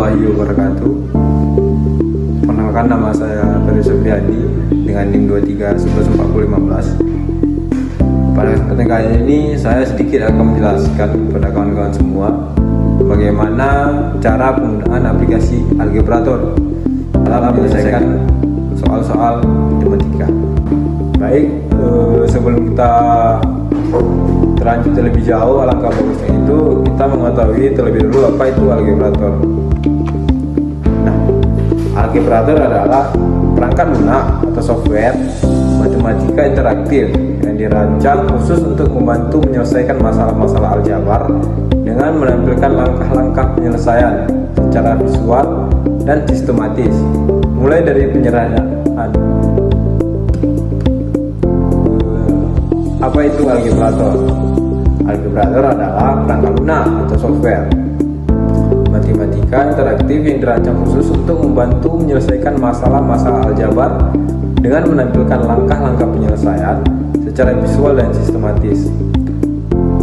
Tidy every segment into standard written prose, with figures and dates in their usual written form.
warahmatullahi wabarakatuh. Perkenalkan, nama saya Ferry Sofiandi dengan NIM 23114015. Pada kesempatan kali ini saya sedikit akan menjelaskan kepada kawan-kawan semua bagaimana cara penggunaan aplikasi Algebrator dalam menyelesaikan soal-soal matematika. Baik, sebelum kita terlanjut terlebih jauh, alangkah bagusnya itu kita mengetahui terlebih dulu apa itu Algebrator. Nah, Algebrator adalah perangkat lunak atau software matematika interaktif yang dirancang khusus untuk membantu menyelesaikan masalah-masalah aljabar dengan menampilkan langkah-langkah penyelesaian secara visual dan sistematis, mulai dari penyerahan. Apa itu Algebrator? Algebrator adalah perangkat lunak atau software matematika interaktif yang dirancang khusus untuk membantu menyelesaikan masalah-masalah aljabar dengan menampilkan langkah-langkah penyelesaian secara visual dan sistematis,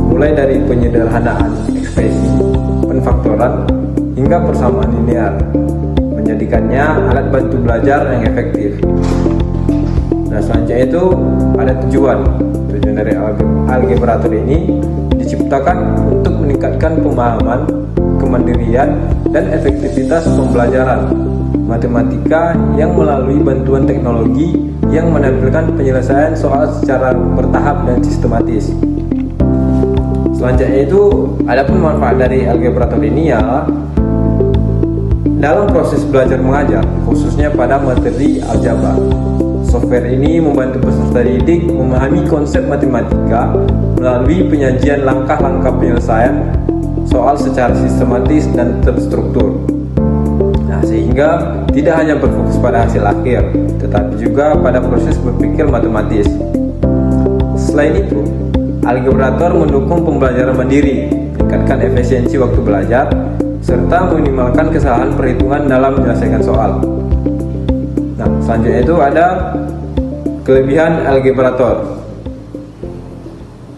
mulai dari penyederhanaan ekspresi, penfaktoran, hingga persamaan linear, menjadikannya alat bantu belajar yang efektif. Nah, selanjutnya itu ada tujuan dari Algebrator ini diciptakan untuk meningkatkan pemahaman, kemandirian, dan efektivitas pembelajaran matematika yang melalui bantuan teknologi yang menampilkan penyelesaian soal secara bertahap dan sistematis. Selanjutnya itu adapun manfaat dari Algebrator ini ya dalam proses belajar mengajar, khususnya pada materi aljabar. Software ini membantu peserta didik memahami konsep matematika melalui penyajian langkah-langkah penyelesaian soal secara sistematis dan terstruktur. Nah, sehingga tidak hanya berfokus pada hasil akhir, tetapi juga pada proses berpikir matematis. Selain itu, Algebrator mendukung pembelajaran mandiri, meningkatkan efisiensi waktu belajar, serta meminimalkan kesalahan perhitungan dalam menyelesaikan soal. Nah, selanjutnya itu ada kelebihan Algebrator.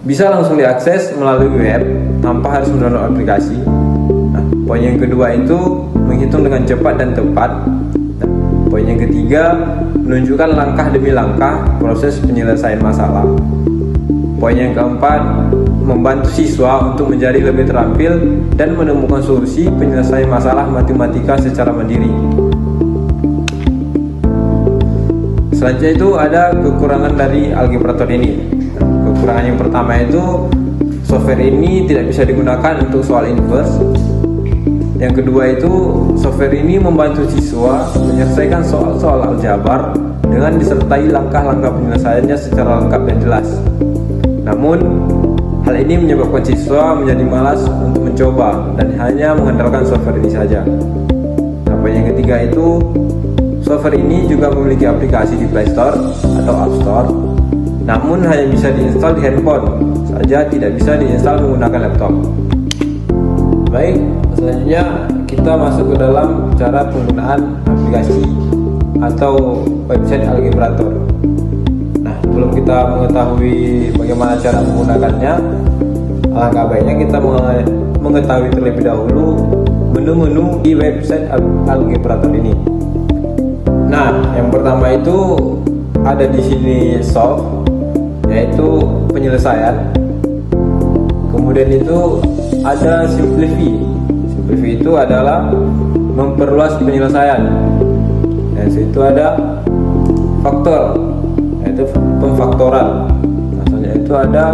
Bisa langsung diakses melalui web tanpa harus mendownload aplikasi. Nah, poin yang kedua itu menghitung dengan cepat dan tepat. Nah, poin yang ketiga menunjukkan langkah demi langkah proses penyelesaian masalah. Poin yang keempat membantu siswa untuk menjadi lebih terampil dan menemukan solusi penyelesaian masalah matematika secara mandiri. Selanjutnya itu ada kekurangan dari Algebrator ini. Kekurangan yang pertama itu software ini tidak bisa digunakan untuk soal inverse. Yang kedua itu software ini membantu siswa menyelesaikan soal-soal aljabar dengan disertai langkah-langkah penyelesaiannya secara lengkap dan jelas. Namun hal ini menyebabkan siswa menjadi malas untuk mencoba dan hanya mengandalkan software ini saja. Nah, yang ketiga itu software ini juga memiliki aplikasi di Play Store atau App Store, namun hanya bisa diinstal di handphone saja, tidak bisa diinstal menggunakan laptop. Baik, selanjutnya kita masuk ke dalam cara penggunaan aplikasi atau website Algebrator. Nah, sebelum kita mengetahui bagaimana cara menggunakannya, alangkah baiknya kita mengetahui terlebih dahulu menu-menu di website Algebrator ini. Nah, yang pertama itu ada di sini solve, yaitu penyelesaian. Kemudian itu ada simplify. Simplify itu adalah memperluas penyelesaian. Dan situ ada faktor, yaitu pemfaktoran. Maksudnya itu ada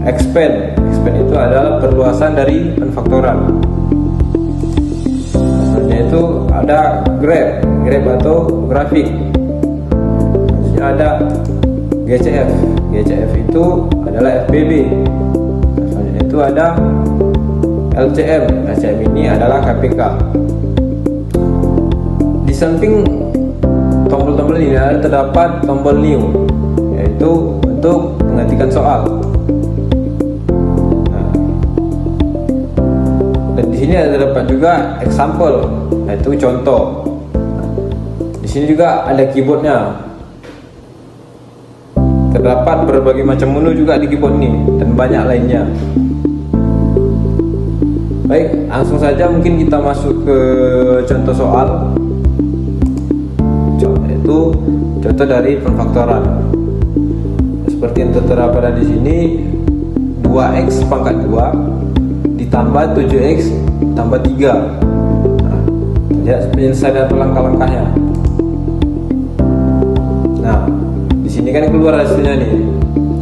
expand. Expand itu adalah perluasan dari penfaktoran. Maksudnya itu ada graph atau grafik. Maksudnya ada GCF. GCF itu adalah FBB. Selanjutnya itu ada LCM. LCM ini adalah KPK. Di samping tombol-tombol ini terdapat tombol new, yaitu untuk mengetikkan soal. Nah, dan di sini terdapat juga example, yaitu contoh. Di sini juga ada keyboardnya. Terdapat berbagai macam menu juga di keyboard ini dan banyak lainnya. Baik, langsung saja mungkin kita masuk ke contoh soal, yaitu contoh dari penfaktoran. Seperti yang tertera pada di sini, 2x pangkat 2 ditambah 7x tambah 3. Nah, lihat penyelesaian atau langkah-langkahnya. Nah, di sini kan keluar hasilnya nih,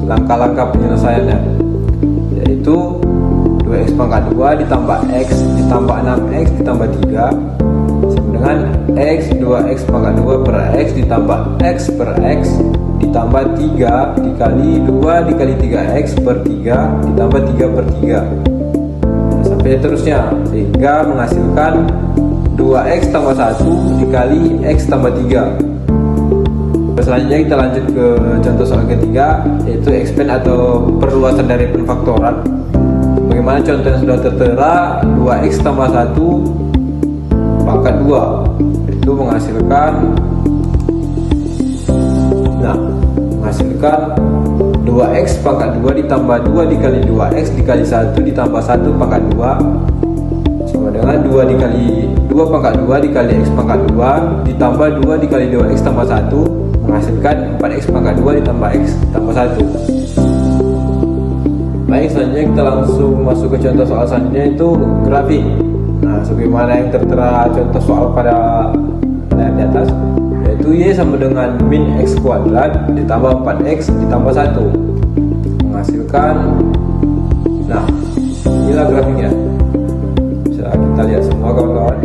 langkah-langkah penyelesaiannya, yaitu 2x pangkat 2 ditambah x ditambah 6x ditambah 3 sama dengan x 2x pangkat 2 per x ditambah x per x ditambah 3 dikali 2 dikali 3x per 3 ditambah 3 per 3, nah, sampai seterusnya, sehingga menghasilkan 2x tambah 1 dikali x tambah 3. Selanjutnya kita lanjut ke contoh soal ketiga, yaitu expand atau perluasan dari penfaktoran. Bagaimana contoh yang sudah tertera, 2x tambah 1 pangkat 2 itu menghasilkan, nah, menghasilkan 2x pangkat 2 ditambah 2 dikali 2x dikali 1 ditambah 1 pangkat 2 sama dengan 2 dikali 2 pangkat 2 dikali x pangkat 2 ditambah 2 dikali 2x tambah 1 menghasilkan 4x pangkat 2 ditambah x tambah 1. Baik, selanjutnya kita langsung masuk ke contoh soal selanjutnya, itu grafik. Nah, sebagaimana yang tertera contoh soal pada layar di atas, yaitu y sama dengan min x kuadrat ditambah 4x ditambah 1 menghasilkan, nah, inilah grafiknya. Bisa kita lihat semua kawan-kawan,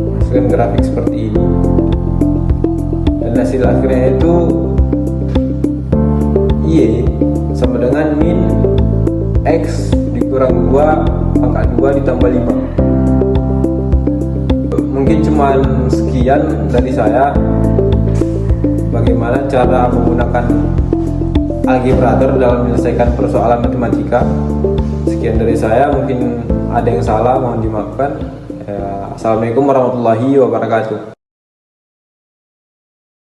menghasilkan grafik seperti ini. Dan hasil akhirnya itu y sama dengan min x dikurang 2 pangkat 2 ditambah 5. Mungkin cuman sekian dari saya, bagaimana cara menggunakan algebraitor dalam menyelesaikan persoalan matematika. Sekian dari saya, mungkin ada yang salah mohon dimaafkan. Assalamualaikum warahmatullahi wabarakatuh.